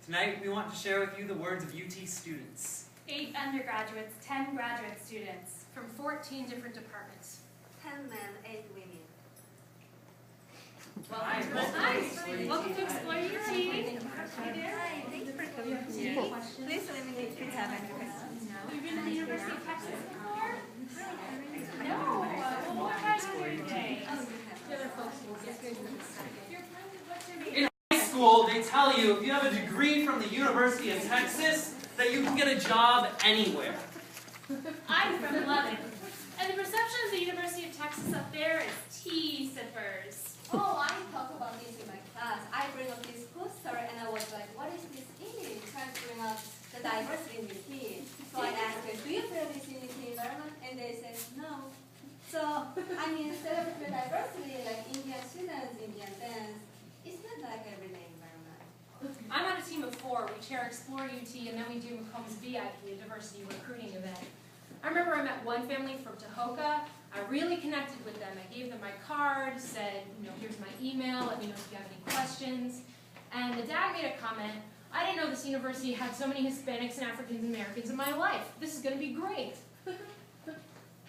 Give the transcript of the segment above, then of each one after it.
Tonight, we want to share with you the words of UT students. 8 undergraduates, 10 graduate students. From 14 different departments. 10 men, 8 women. Welcome to Explore UT. Hi, thank you for coming here. Please let me know if you have any questions. You've been to the University of Texas before? No. Well, what high school are you today? The other folks will get good in a second. In high school, they tell you if you have a degree from the University of Texas, that you can get a job anywhere. I'm from Lubbock. And the perception of the University of Texas up there is tea sippers. Oh, I talk about this in my class. I bring up this poster and I was like, what is this image? Trying to bring up the diversity in UT. So I asked them, do you feel this in UT environment? And they said, no. So, I mean, celebrate the diversity, like Indian students, Indian dance, it's not like everyday environment. I'm on a team of 4. We chair Explore UT, and then we do McComb's VIP, a diversity recruiting event. I remember I met one family from Tahoka. I really connected with them. I gave them my card, said, here's my email, let me know if you have any questions. And the dad made a comment, I didn't know this university had so many Hispanics and African Americans in my life. This is going to be great.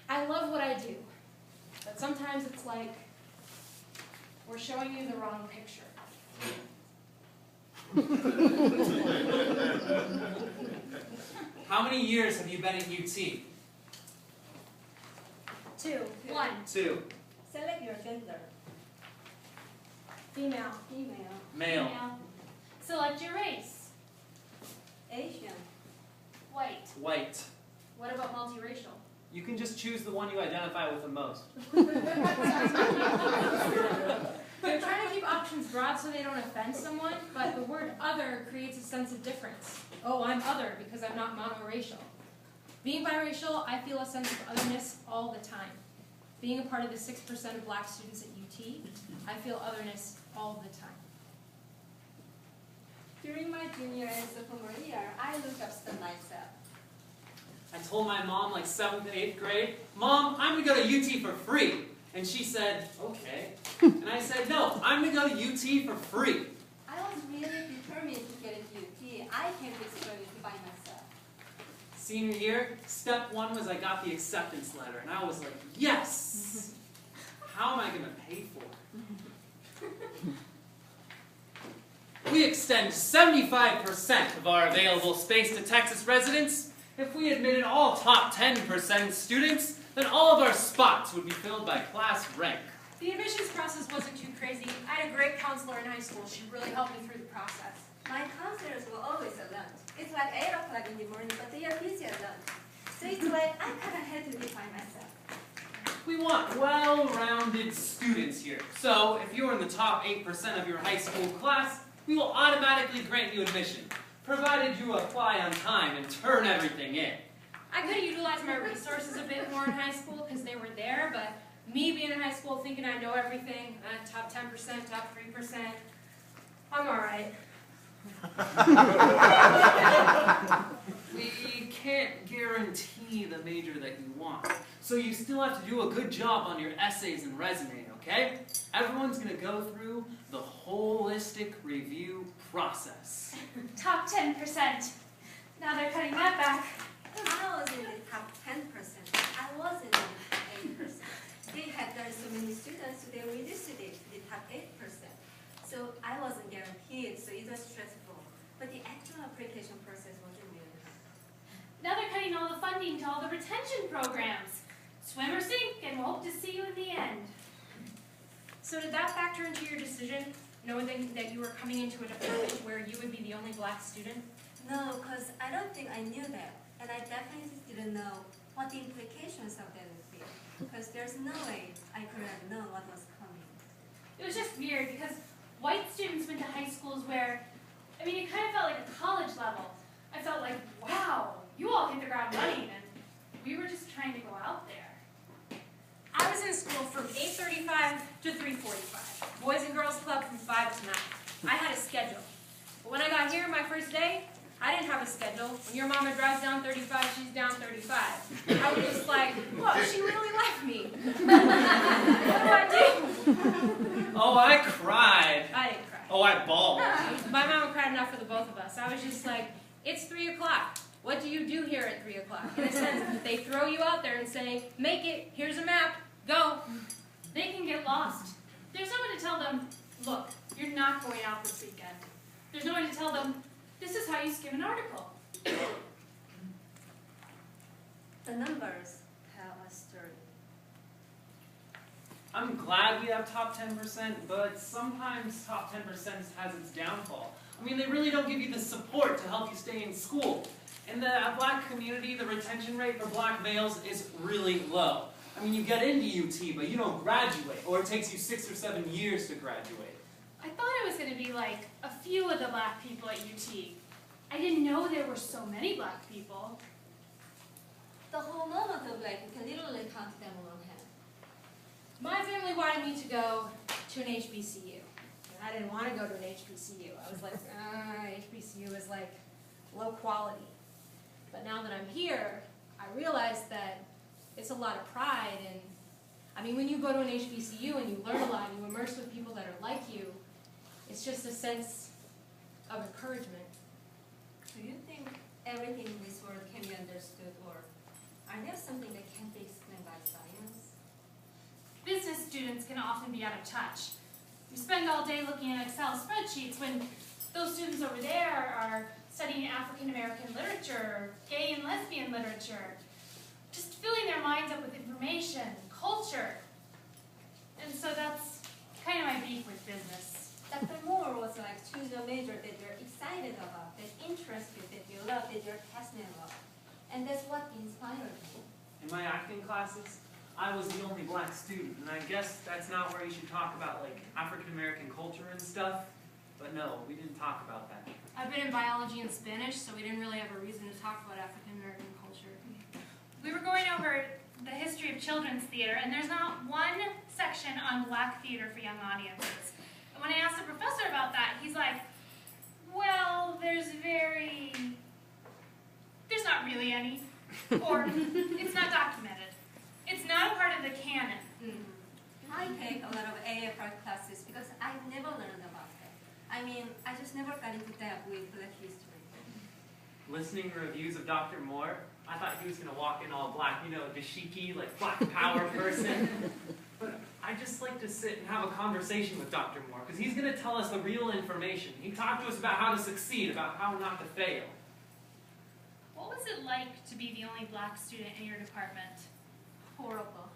I love what I do, but sometimes it's like we're showing you the wrong picture. How many years have you been at UT? 2. 1. 2. Select your gender. Female. Female. Male. Select your race. Asian. White. White. What about multiracial? You can just choose the one you identify with the most. They're trying to keep options broad so they don't offend someone, but the word other creates a sense of difference. Oh, I'm other because I'm not monoracial. Being biracial, I feel a sense of otherness all the time. Being a part of the 6% of black students at UT, I feel otherness all the time. During my junior and sophomore year, I looked up stuff myself. I told my mom, like 7th and 8th grade, Mom, I'm going to go to UT for free. And she said, okay. And I said, no, I'm going to go to UT for free. I was really determined to get into UT. I came to explore UT by myself. Senior year, step 1 was I got the acceptance letter. And I was like, yes! How am I going to pay for it? We extend 75% of our available space to Texas residents. If we admitted all top 10% students, then all of our spots would be filled by class rank. The admissions process wasn't too crazy. I had a great counselor in high school. She really helped me through the process. My counselors were always at lunch. It's like 8 o'clock in the morning, but they are busy at lunch. So it's like I kind of had to define myself. We want well-rounded students here. So if you're in the top 8% of your high school class, we will automatically grant you admission, provided you apply on time and turn everything in. I could have utilized my resources a bit more in high school because they were there, but me being in high school thinking I know everything, top 10%, top 3%, I'm all right. We can't guarantee the major that you want, so you still have to do a good job on your essays and resume, okay? Everyone's going to go through the holistic review process. Top 10%. Now they're cutting that back. I was in the top 10%. I wasn't in the top 8%. They had done so many students, so they reduced it to the top 8%. So I wasn't guaranteed, so it was stressful. But the actual application process wasn't really hard. Now they're cutting all the funding to all the retention programs. Swim or sink, and we'll hope to see you in the end. So did that factor into your decision, knowing that you were coming into a department where you would be the only black student? No, because I don't think I knew that. And I definitely didn't know what the implications of that would be. Because there's no way I could have known what was coming. It was just weird because white students went to high schools where, it kind of felt like a college level. I felt like, wow, you all hit the ground running, and we were just trying to go out there. I was in school from 8:35 to 3:45. Boys and Girls Club from 5 to 9. I had a schedule. But when I got here my first day, I didn't have a schedule. When your mama drives down 35, she's down 35. I was just like, whoa, she really left me. What do I do? Oh, I cried. I didn't cry. Oh, I bawled. My mom cried enough for the both of us. I was just like, it's 3 o'clock. What do you do here at 3 o'clock? In a sense, they throw you out there and say, make it, here's a map, go. They can get lost. There's no one to tell them, look, you're not going out this weekend. There's no one to tell them, this is how you skim an article. The numbers tell a story. I'm glad we have top 10%, but sometimes top 10% has its downfall. I mean, they really don't give you the support to help you stay in school. In the black community, the retention rate for black males is really low. I mean, you get into UT, but you don't graduate, or it takes you 6 or 7 years to graduate. I thought it was going to be like a few of the black people at UT. I didn't know there were so many black people. The whole moment of like, you can literally count them on one hand. My family wanted me to go to an HBCU. I didn't want to go to an HBCU. I was like, HBCU is like low quality. But now that I'm here, I realize that it's a lot of pride. And I mean, when you go to an HBCU and you learn a lot and you immerse with people that are like you, it's just a sense of encouragement. Do you think everything in this world can be understood, or are there something that can't be explained by science? Business students can often be out of touch. We spend all day looking at Excel spreadsheets when those students over there are studying African American literature, gay and lesbian literature, just filling their minds up with information, culture. And so that's kind of my beef with business. Dr. Moore was like, choose a major that you're excited about, that interests you, that you love, that you're passionate about. And that's what inspired me. In my acting classes, I was the only black student, and I guess that's not where you should talk about like African American culture and stuff. But no, we didn't talk about that. I've been in biology and Spanish, so we didn't really have a reason to talk about African American culture. We were going over the history of children's theater, and there's not one section on black theater for young audiences. And when I asked the professor about that, he's like, well, there's not really any, or it's not documented. It's not a part of the canon. I take a lot of AFR classes because I never learned about that. I mean, I just never got into depth with black history. Listening to reviews of Dr. Moore, I thought he was going to walk in all black, you know, dashiki, like black power person. But I just like to sit and have a conversation with Dr. Moore, because he's going to tell us the real information. He talked to us about how to succeed, about how not to fail. What was it like to be the only black student in your department? Horrible.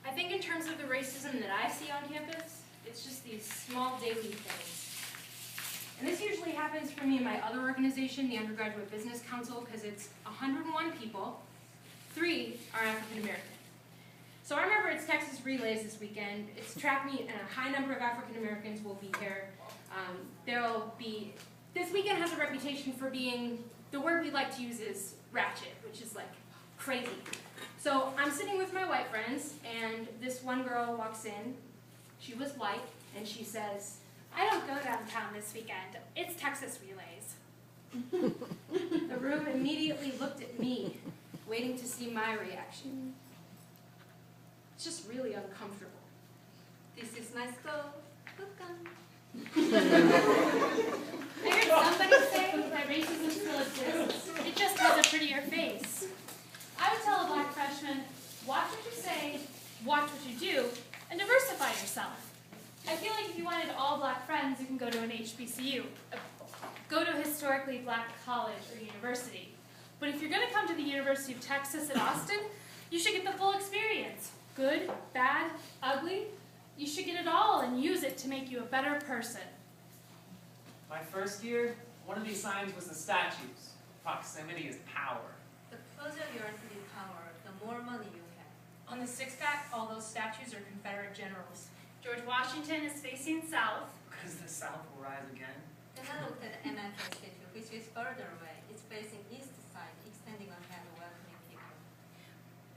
I think in terms of the racism that I see on campus, it's just these small daily things. And this usually happens for me in my other organization, the Undergraduate Business Council, because it's 101 people, 3 are African American. So I remember it's Texas Relays this weekend. It's track meet, and a high number of African Americans will be here. This weekend has a reputation for being, the word we like to use is ratchet, which is like crazy. So I'm sitting with my white friends, and this one girl walks in. She was white, and she says, I don't go downtown this weekend. It's Texas Relays. the room immediately looked at me, waiting to see my reaction. It's just really uncomfortable. This is my school. Welcome. I heard somebody say that racism still exists. It just has a prettier face. I would tell a black freshman, watch what you say, watch what you do, and diversify yourself. I feel like if you wanted all black friends, you can go to an HBCU. Go to a historically black college or university. But if you're going to come to the University of Texas at Austin, you should get the full experience. Good, bad, ugly. You should get it all and use it to make you a better person. My first year, one of these signs was the statues. Proximity is power. The closer you are to the power, the more money you have. On the six-pack, all those statues are Confederate generals. George Washington is facing south. Because the South will rise again. Then I looked at the MFA statue, which is further away. It's facing east side, extending ahead and welcoming people.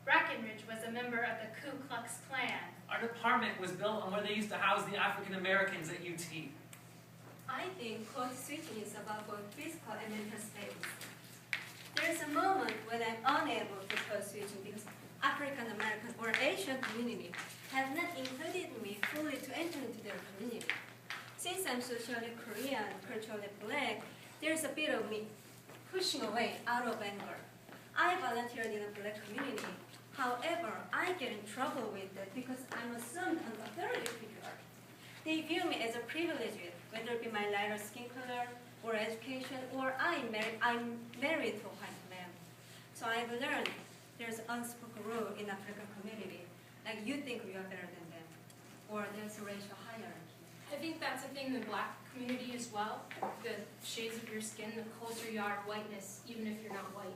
Breckinridge was a member of the Ku Klux Klan. Our department was built on where they used to house the African Americans at UT. I think code switching is about both physical and mental space. There is a moment when I'm unable to code switching because African American or Asian community have not included me fully to enter into their community. since I'm socially Korean, culturally black, there's a bit of me pushing away out of anger. I volunteered in a black community. However, I get in trouble with that because I'm assumed an authority figure. They view me as a privileged, whether it be my lighter skin color or education, or I'm married to a white man. So I've learned there's unspoken rule in African community. Like you think you are better than them, or there's a racial hierarchy. I think that's a thing in the black community as well. The shades of your skin, the closer you are to whiteness, even if you're not white.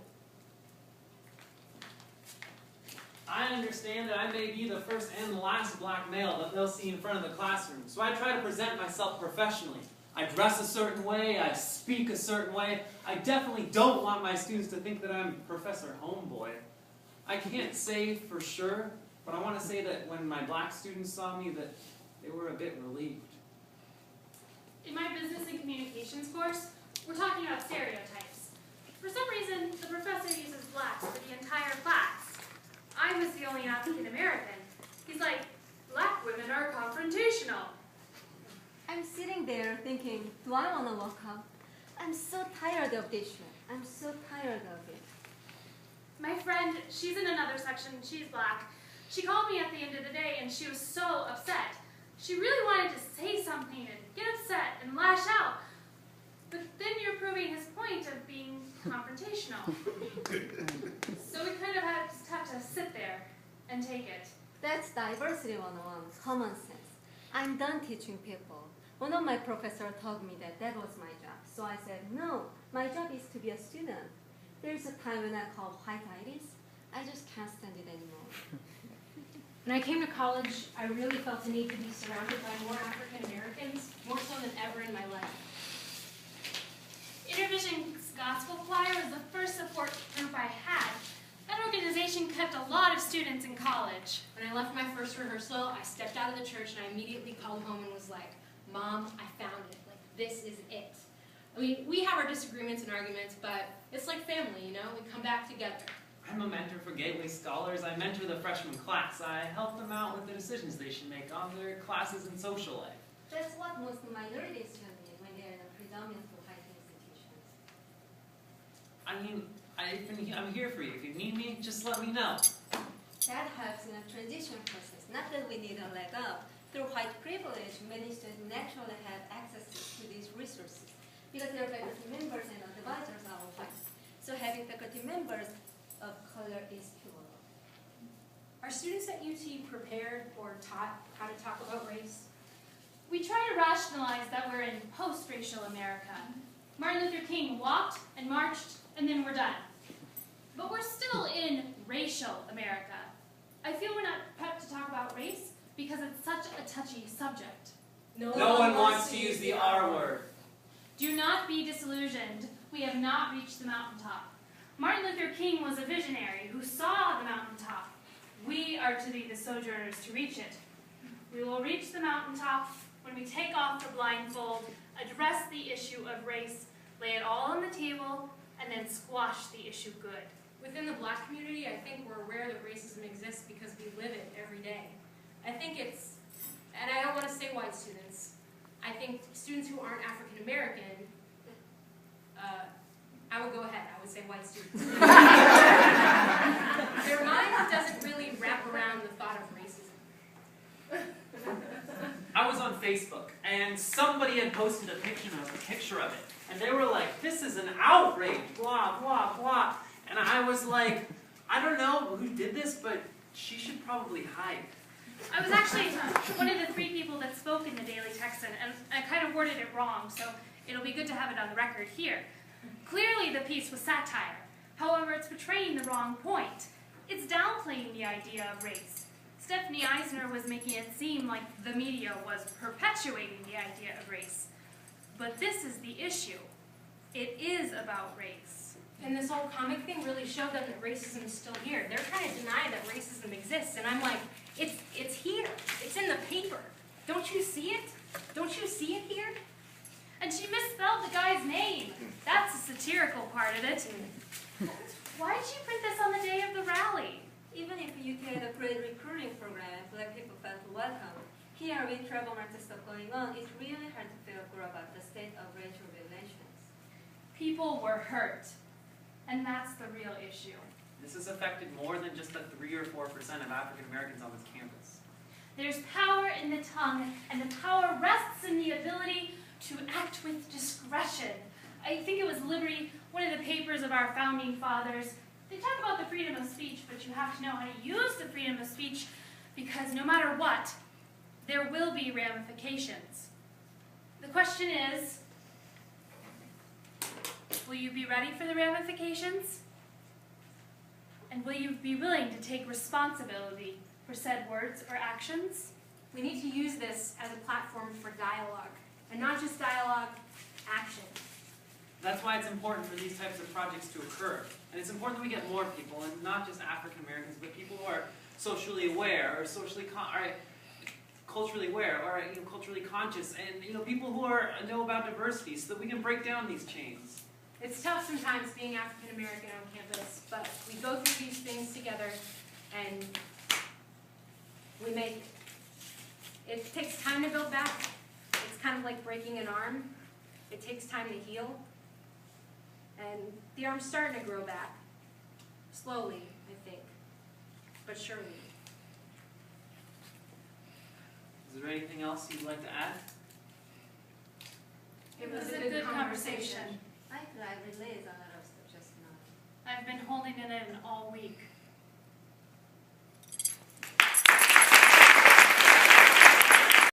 I understand that I may be the first and the last black male that they'll see in front of the classroom, so I try to present myself professionally. I dress a certain way, I speak a certain way. I definitely don't want my students to think that I'm Professor Homeboy. I can't say for sure, but I want to say that when my black students saw me, that they were a bit relieved. In my business and communications course, we're talking about stereotypes. For some reason, the professor uses blacks for the entire class. I was the only African American. He's like, black women are confrontational. I'm sitting there thinking, do I want to walk out? I'm so tired of this show. I'm so tired of it. My friend, she's in another section, she's black. She called me at the end of the day and she was so upset. She really wanted to say something and get upset and lash out. But then you're proving his point of being confrontational. So we kind of just have to sit there and take it. That's diversity 101, common sense. I'm done teaching people. One of my professors told me that was my job. So I said, no, my job is to be a student. There's a time when I call identities. I just can't stand it anymore. When I came to college, I really felt the need to be surrounded by more African Americans, more so than ever in my life. Intervision's Gospel Choir was the first support group I had. That organization kept a lot of students in college. When I left my first rehearsal, I stepped out of the church and I immediately called home and was like, Mom, I found it. Like, this is it. I mean, we have our disagreements and arguments, but it's like family, you know? We come back together. I'm a mentor for Gateway Scholars. I mentor the freshman class. I help them out with the decisions they should make on their classes and social life. That's what most minorities tell me when they're in a predominantly white institutions. I mean, I'm here for you. If you need me, just let me know. That helps in a transition process. Not that we need a leg up. Through white privilege, many students naturally have access to these resources because their faculty members and advisors are all white. So having faculty members of color is pivotal. Are students at UT prepared or taught how to talk about race? We try to rationalize that we're in post-racial America. Martin Luther King walked and marched, and then we're done. But we're still in racial America. I feel we're not prepped to talk about race because it's such a touchy subject. No one wants to use the R word. Do not be disillusioned. We have not reached the mountaintop. Martin Luther King was a visionary who saw the mountaintop. We are to be the sojourners to reach it. We will reach the mountaintop when we take off the blindfold, address the issue of race, lay it all on the table, and then squash the issue good. Within the black community, I think we're aware that racism exists because we live it every day. I think it's, and I don't want to say white students, I think students who aren't African American, I would go ahead, I would say white students. Their mind doesn't really wrap around the thought of racism. I was on Facebook, and somebody had posted a picture of it, and they were like, this is an outrage, blah, blah, blah. And I was like, I don't know who did this, but she should probably hide. I was actually one of the 3 people that spoke in the Daily Texan, and I kind of worded it wrong, so it'll be good to have it on the record here. Clearly the piece was satire. However, it's portraying the wrong point. It's downplaying the idea of race. Stephanie Eisner was making it seem like the media was perpetuating the idea of race. But this is the issue. It is about race. And this whole comic thing really showed them that racism is still here. They're trying to deny that racism exists, and I'm like, it's here. It's in the paper. Don't you see it? Don't you see it here? And she misspelled the guy's name. That's the satirical part of it. Why did she print this on the day of the rally? Even if you had a great recruiting program, black people felt welcome. here with travel market stuff going on, it's really hard to feel good about the state of racial relations. People were hurt, and that's the real issue. This has affected more than just the 3 or 4% of African Americans on this campus. There's power in the tongue, and the power rests in the ability to act with discretion. I think it was Liberty, one of the papers of our founding fathers. They talk about the freedom of speech, but you have to know how to use the freedom of speech, because no matter what, there will be ramifications. The question is, will you be ready for the ramifications? And will you be willing to take responsibility for said words or actions? We need to use this as a platform for dialogue, and not just dialogue, action. That's why it's important for these types of projects to occur. And it's important that we get more people, and not just African Americans, but people who are socially aware, or culturally aware, or culturally conscious, and people who know about diversity, so that we can break down these chains. It's tough sometimes being African American on campus, but we go through these things together, and we make it. It takes time to build back. It's kind of like breaking an arm. It takes time to heal. And the arm's starting to grow back. Slowly, I think, but surely. Is there anything else you'd like to add? It was a good conversation. I feel I realized a lot of stuff just now. I've been holding it in all week.